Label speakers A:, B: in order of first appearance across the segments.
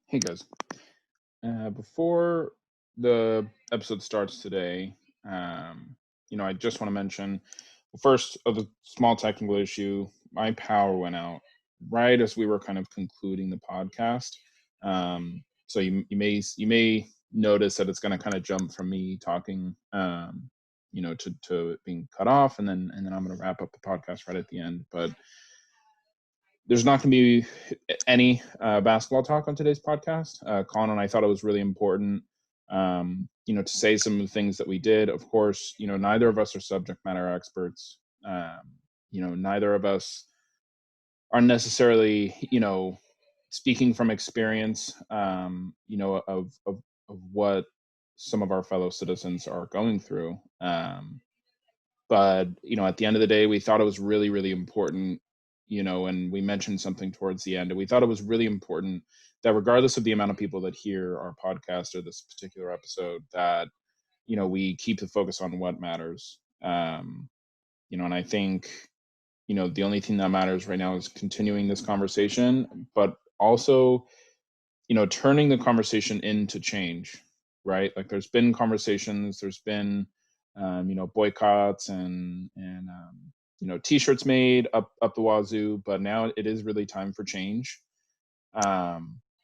A: Hey guys, before the episode starts today, I just want to mention first of a small technical issue. My power went out right as we were kind of concluding the podcast. So you may notice that it's going to kind of jump from me talking, to it being cut off, and then I'm going to wrap up the podcast right at the end. But there's not going to be any basketball talk on today's podcast. Colin and I thought it was really important, to say some of the things that we did. Of course, neither of us are subject matter experts. Neither of us are necessarily, speaking from experience, of what some of our fellow citizens are going through. But at the end of the day, we thought it was really, really important, and we mentioned something towards the end, and we thought it was really important that regardless of the amount of people that hear our podcast or this particular episode, that we keep the focus on what matters. And I think the only thing that matters right now is continuing this conversation, but also turning the conversation into change, right? Like there's been conversations, there's been boycotts and t-shirts made up the wazoo, but now it is really time for change.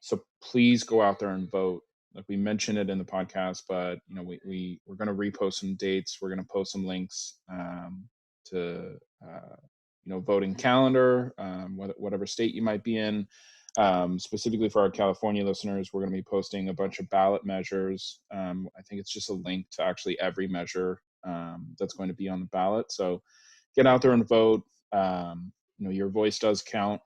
A: So please go out there and vote. Like we mentioned it in the podcast, but we're going to repost some dates, we're going to post some links to voting calendar, whatever state you might be in. Specifically for our California listeners, we're going to be posting a bunch of ballot measures. I think it's just a link to actually every measure that's going to be on the ballot. So get out there and vote. Your voice does count.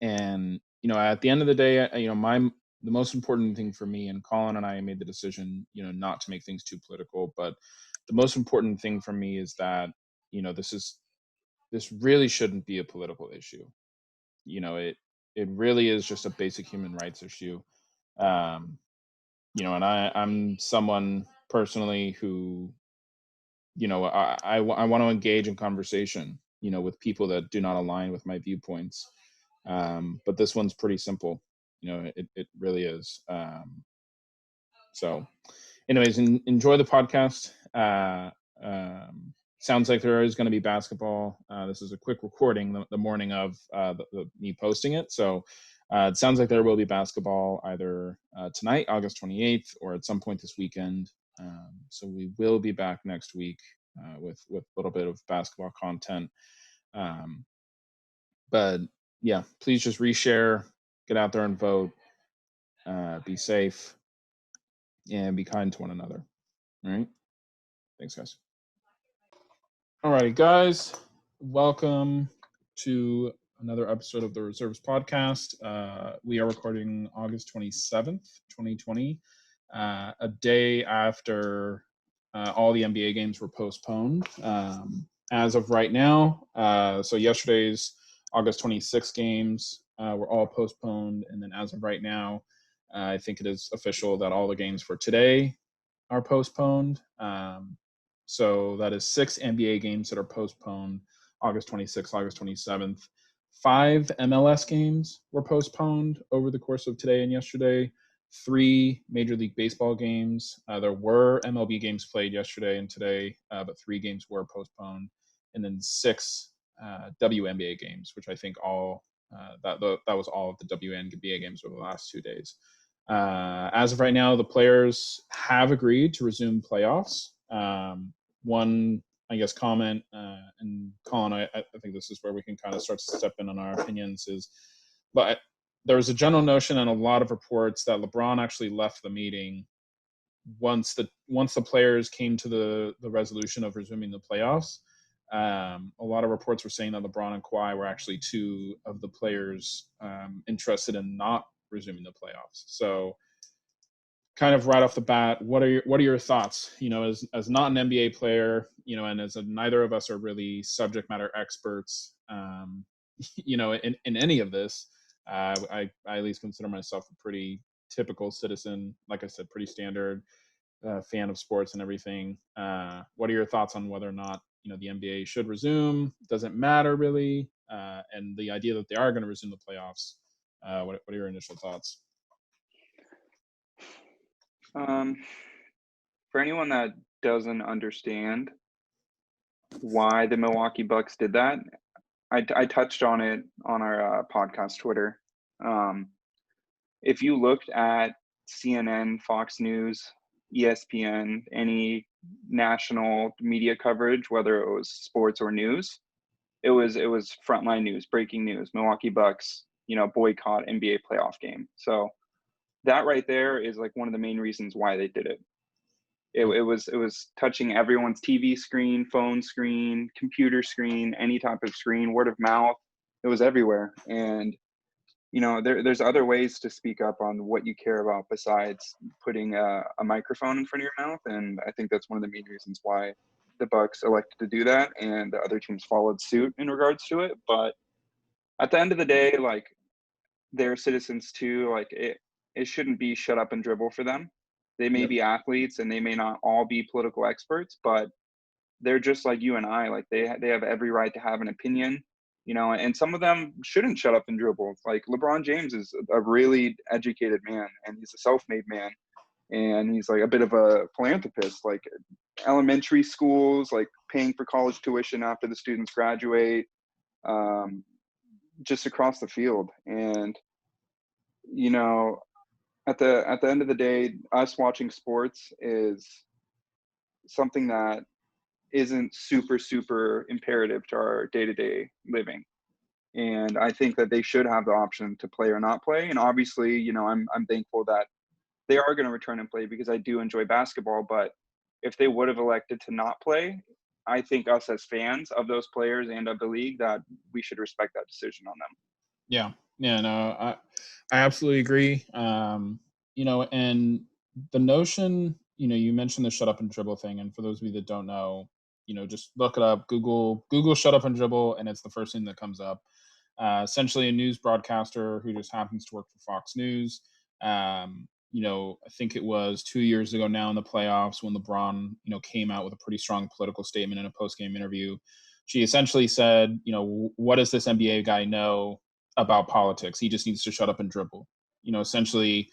A: And at the end of the day, the most important thing for me, and Colin and I made the decision, not to make things too political, but the most important thing for me is that this really shouldn't be a political issue. It really is just a basic human rights issue. And I'm someone personally who, I want to engage in conversation, with people that do not align with my viewpoints. But this one's pretty simple. It really is. So anyways, enjoy the podcast. Sounds like there is going to be basketball. This is a quick recording the morning of me posting it. So it sounds like there will be basketball either tonight, August 28th, or at some point this weekend. So we will be back next week with a little bit of basketball content. But yeah, please just reshare, get out there and vote, be safe, and be kind to one another. All right. Thanks, guys. All righty, guys. Welcome to another episode of the Reserves Podcast. We are recording August 27th, 2020, a day after all the NBA games were postponed. As of right now, so yesterday's August 26th games were all postponed. And then as of right now, I think it is official that all the games for today are postponed. So that is 6 NBA games that are postponed August 26th, August 27th. 5 MLS games were postponed over the course of today and yesterday. 3 Major League Baseball games. There were MLB games played yesterday and today, but 3 games were postponed. And then 6 WNBA games, which I think that was all of the WNBA games over the last 2 days. As of right now, the players have agreed to resume playoffs. One, I guess, comment, and Colin, I think this is where we can kind of start to step in on our opinions, but there was a general notion and a lot of reports that LeBron actually left the meeting once the players came to the resolution of resuming the playoffs. A lot of reports were saying that LeBron and Kawhi were actually 2 of the players interested in not resuming the playoffs. So kind of right off the bat, what are your thoughts? As not an NBA player, and as neither of us are really subject matter experts, in any of this, I at least consider myself a pretty typical citizen. Like I said, pretty standard fan of sports and everything. What are your thoughts on whether or not the NBA should resume? Doesn't matter really, and the idea that they are going to resume the playoffs. What are your initial thoughts?
B: For anyone that doesn't understand why the Milwaukee Bucks did that, I touched on it on our podcast Twitter. Um, if you looked at CNN, Fox News, ESPN, any national media coverage, whether it was sports or news, it was frontline news, breaking news. Milwaukee Bucks, boycott NBA playoff game. So that right there is like one of the main reasons why they did it. It was touching everyone's TV screen, phone screen, computer screen, any type of screen, word of mouth. It was everywhere. And there's other ways to speak up on what you care about besides putting a microphone in front of your mouth. And I think that's one of the main reasons why the Bucks elected to do that, and the other teams followed suit in regards to it. But at the end of the day, like, they're citizens too. Like, it shouldn't be shut up and dribble for them. They may
A: Yep.
B: be athletes and they may not all be political experts, but they're just like you and I. Like, they have every right to have an opinion, and some of them shouldn't shut up and dribble. Like, LeBron James is a really educated man, and he's a self-made man, and he's like a bit of a philanthropist. Like, elementary schools, like paying for college tuition after the students graduate, um, just across the field. And you know, at the end of the day, us watching sports is something that isn't super, super imperative to our day-to-day living. And I think that they should have the option to play or not play. And obviously, I'm thankful that they are going to return and play because I do enjoy basketball. But if they would have elected to not play, I think us as fans of those players and of the league, that we should respect that decision on them.
A: Yeah. Yeah. No, I absolutely agree. And the notion, you mentioned the shut up and dribble thing. And for those of you that don't know, just look it up, Google shut up and dribble, and it's the first thing that comes up. Essentially a news broadcaster who just happens to work for Fox News. I think it was 2 years ago now in the playoffs when LeBron, came out with a pretty strong political statement in a post game interview. She essentially said, what does this NBA guy know about politics? He just needs to shut up and dribble, essentially.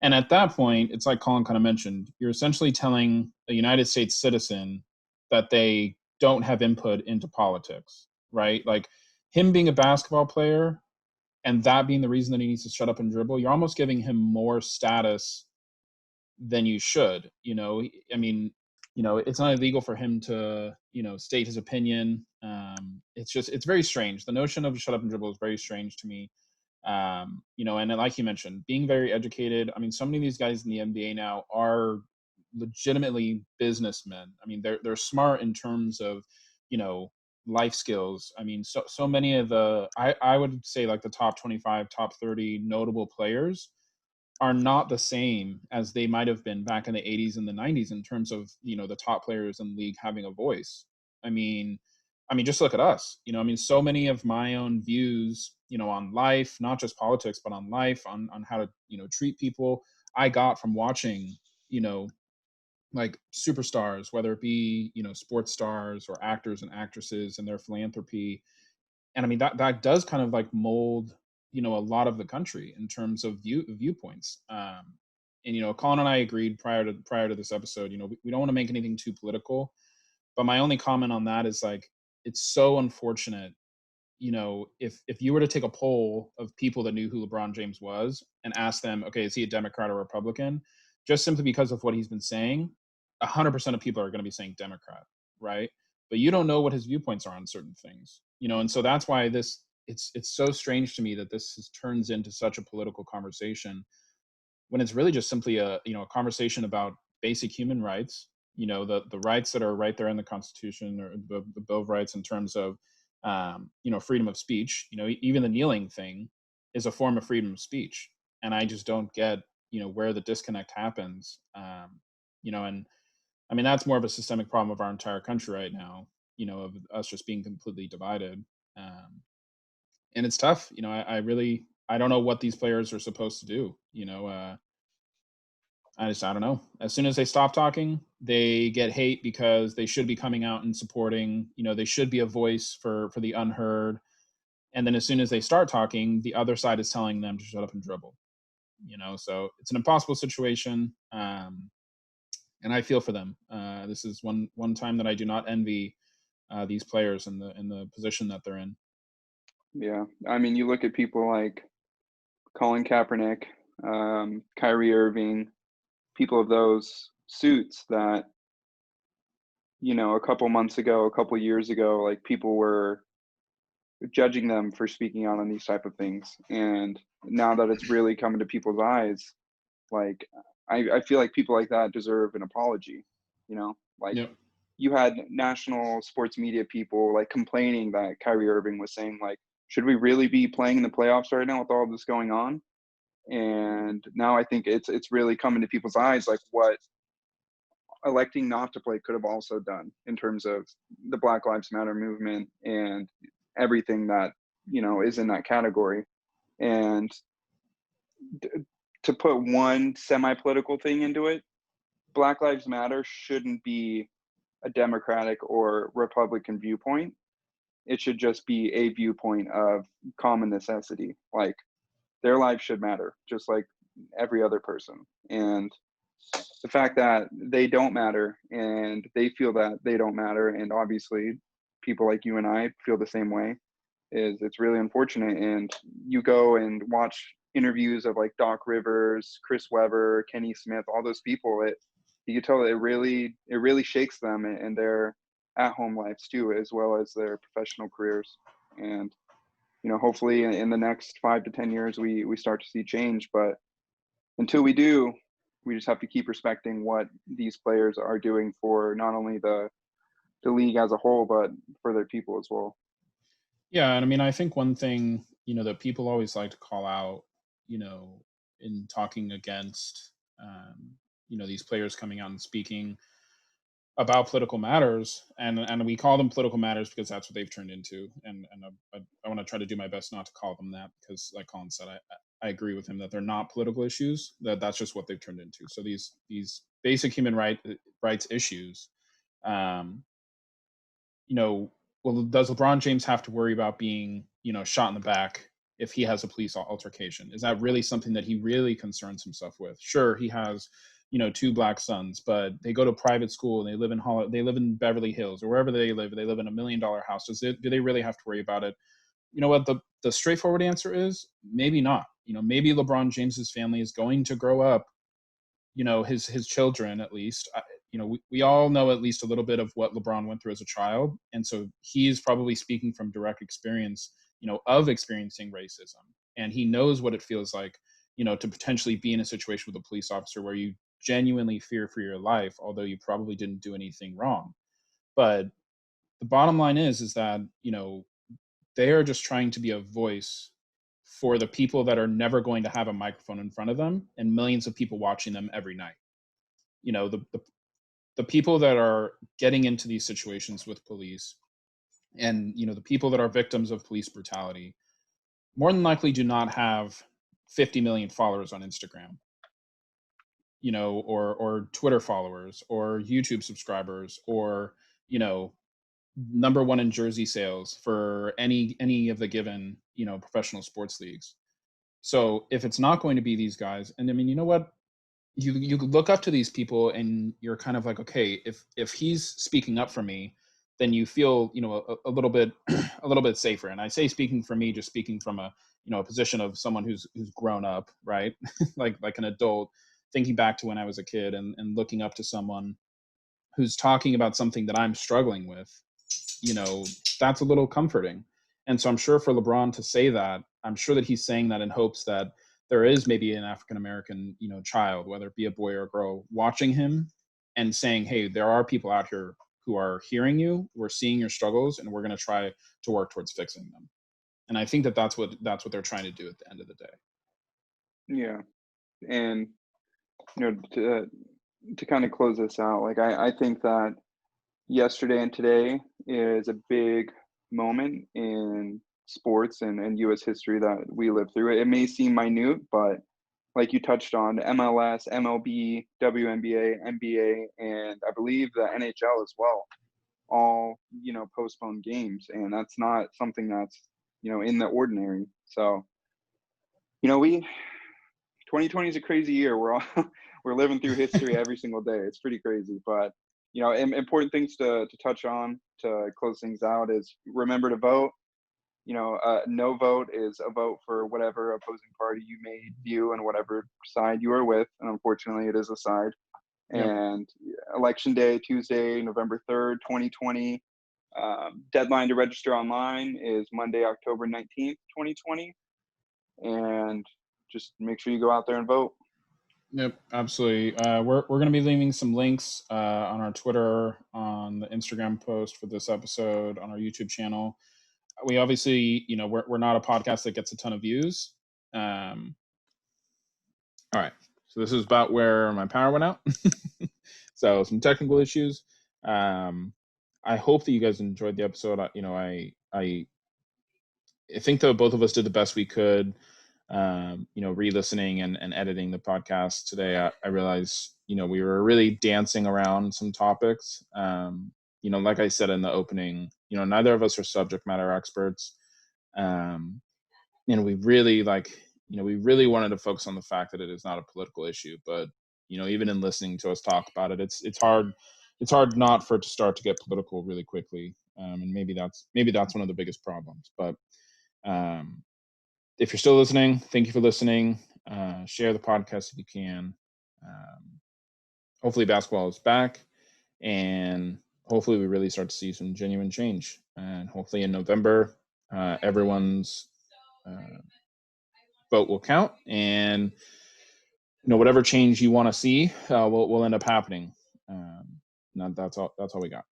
A: And at that point, it's like Colin kind of mentioned, you're essentially telling a United States citizen that they don't have input into politics, right? Like, him being a basketball player and that being the reason that he needs to shut up and dribble, you're almost giving him more status than you should. I mean, it's not illegal for him to, state his opinion. It's very strange. The notion of shut up and dribble is very strange to me. And then, like you mentioned, being very educated. I mean, so many of these guys in the NBA now are legitimately businessmen. I mean, they're smart in terms of, life skills. I mean, so many of I would say like the top 25, top 30 notable players are not the same as they might have been back in the 80s and the 90s in terms of, the top players in the league having a voice. I mean, just look at us. I mean, so many of my own views, on life, not just politics, but on life, on how to, treat people, I got from watching, you know, like superstars, whether it be, sports stars or actors and actresses and their philanthropy. And I mean, that does kind of like mold, a lot of the country in terms of viewpoints. And Colin and I agreed prior to this episode. We don't want to make anything too political, but my only comment on that is like, it's so unfortunate. If you were to take a poll of people that knew who LeBron James was and ask them, okay, is he a Democrat or Republican? Just simply because of what he's been saying, 100% of people are going to be saying Democrat, right? But you don't know what his viewpoints are on certain things, and so that's why it's so strange to me that turns into such a political conversation when it's really just simply a conversation about basic human rights, the rights that are right there in the Constitution or the Bill of Rights in terms of freedom of speech. Even the kneeling thing is a form of freedom of speech, and I just don't get where the disconnect happens. And I mean, that's more of a systemic problem of our entire country right now, of us just being completely divided. um, and it's tough. I don't know what these players are supposed to do. I don't know. As soon as they stop talking, they get hate because they should be coming out and supporting. They should be a voice for the unheard. And then as soon as they start talking, the other side is telling them to shut up and dribble. So it's an impossible situation. And I feel for them. This is one time that I do not envy these players in the position that they're in.
B: Yeah. I mean, you look at people like Colin Kaepernick, Kyrie Irving, people of those suits that, a couple months ago, a couple years ago, like people were judging them for speaking out on these type of things. And now that it's really coming to people's eyes, like I feel like people like that deserve an apology, like
A: Yep.
B: you had national sports media people like complaining that Kyrie Irving was saying like, should we really be playing in the playoffs right now with all this going on? And now I think it's really coming to people's eyes like what electing not to play could have also done in terms of the Black Lives Matter movement and everything that is in that category. And to put one semi-political thing into it, Black Lives Matter shouldn't be a Democratic or Republican viewpoint. It should just be a viewpoint of common necessity. Like their lives should matter, just like every other person. And the fact that they don't matter and they feel that they don't matter, and obviously people like you and I feel the same way, it's really unfortunate. And you go and watch interviews of like Doc Rivers, Chris Webber, Kenny Smith, all those people, you can tell it really shakes them and their at-home lives too, as well as their professional careers. And hopefully in the next 5 to 10 years we start to see change. But until we do, we just have to keep respecting what these players are doing for not only the league as a whole, but for their people as well.
A: Yeah, and I mean, I think one thing that people always like to call out, in talking against, these players coming out and speaking about political matters, and we call them political matters because that's what they've turned into. And I want to try to do my best not to call them that because, like Colin said, I agree with him that they're not political issues. That's just what they've turned into. So these basic human rights issues, um, well, does LeBron James have to worry about being shot in the back if he has a police altercation? Is that really something that he really concerns himself with? Sure, he has two black sons, but they go to private school and they live in Beverly Hills or wherever they live. They live in $1 million house. Do they really have to worry about it? You know what, the straightforward answer is maybe not. Maybe LeBron James's family is going to grow up, his children at least. We all know at least a little bit of what LeBron went through as a child, and so he's probably speaking from direct experience, of experiencing racism, and he knows what it feels like, to potentially be in a situation with a police officer where you genuinely fear for your life, although you probably didn't do anything wrong. But the bottom line is that they are just trying to be a voice for the people that are never going to have a microphone in front of them and millions of people watching them every night. The people that are getting into these situations with police, and the people that are victims of police brutality, more than likely do not have 50 million followers on Instagram, or Twitter followers or YouTube subscribers, or number one in jersey sales for any of the given professional sports leagues. So if it's not going to be these guys, and I mean, you know what, you look up to these people and you're kind of like, okay, if he's speaking up for me, then you feel a little bit a little bit safer. And I say speaking for me, just speaking from a position of someone who's grown up, right? like an adult, thinking back to when I was a kid and looking up to someone who's talking about something that I'm struggling with, that's a little comforting. And so I'm sure for LeBron to say that, I'm sure that he's saying that in hopes that there is maybe an African American, child, whether it be a boy or a girl, watching him and saying, "Hey, there are people out here who are hearing you, we're seeing your struggles, and we're going to try to work towards fixing them." And I think that that's what they're trying to do at the end of the day.
B: Yeah. And to kind of close this out, like I think that yesterday and today is a big moment in sports and US history that we live through. It may seem minute, but like you touched on, MLS, MLB, WNBA, NBA, and I believe the NHL as well, all postponed games, and that's not something that's in the ordinary. So we 2020 is a crazy year. We're living through history every single day. It's pretty crazy, but important things to touch on to close things out is remember to vote. No vote is a vote for whatever opposing party you may view and whatever side you are with. And unfortunately, it is a side.
A: Yep.
B: And election day, Tuesday, November 3rd, 2020. Deadline to register online is Monday, October 19th, 2020. And just make sure you go out there and vote.
A: Yep, absolutely. We're going to be leaving some links on our Twitter, on the Instagram post for this episode, on our YouTube channel. We obviously, we're not a podcast that gets a ton of views. All right. So this is about where my power went out. So some technical issues. I hope that you guys enjoyed the episode. I think that both of us did the best we could. Re-listening and editing the podcast today, I realized, we were really dancing around some topics. Like I said in the opening, neither of us are subject matter experts. And we really we really wanted to focus on the fact that it is not a political issue, but, even in listening to us talk about it, it's hard not for it to start to get political really quickly. And maybe that's one of the biggest problems, but, if you're still listening, thank you for listening. Share the podcast if you can. Hopefully basketball is back, and hopefully we really start to see some genuine change. And hopefully in November, everyone's vote will count, and whatever change you want to see will end up happening. That's all we got.